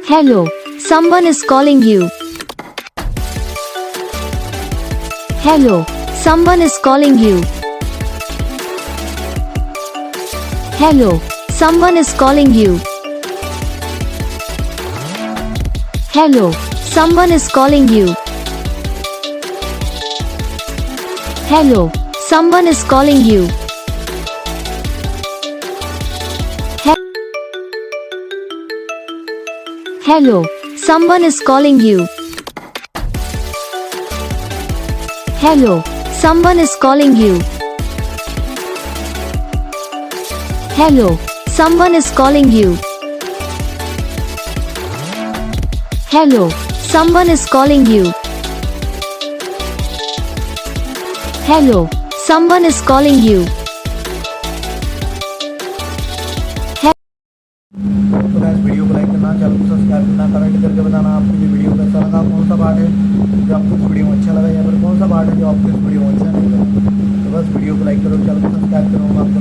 Hello, someone is calling you. Hello, someone is calling you. Hello, someone is calling you. Hello, someone is calling you. Hello, someone is calling you. Hello, someone is calling you. Hello, someone is calling you. Hello, someone is calling you. Hello, someone is calling you. Hello, someone is calling you. तो guys video को like करना, channel को subscribe करना, comment करके बताना आपको ये video कैसा लगा, कौन सा पार्ट है जो आपको इस वीडियो में अच्छा लगा या फिर कौन सा पार्ट है जो आपको इस वीडियो में अच्छा नहीं लगा। तो बस वीडियो को लाइक करो, चैनल को सब्सक्राइब करो। आपको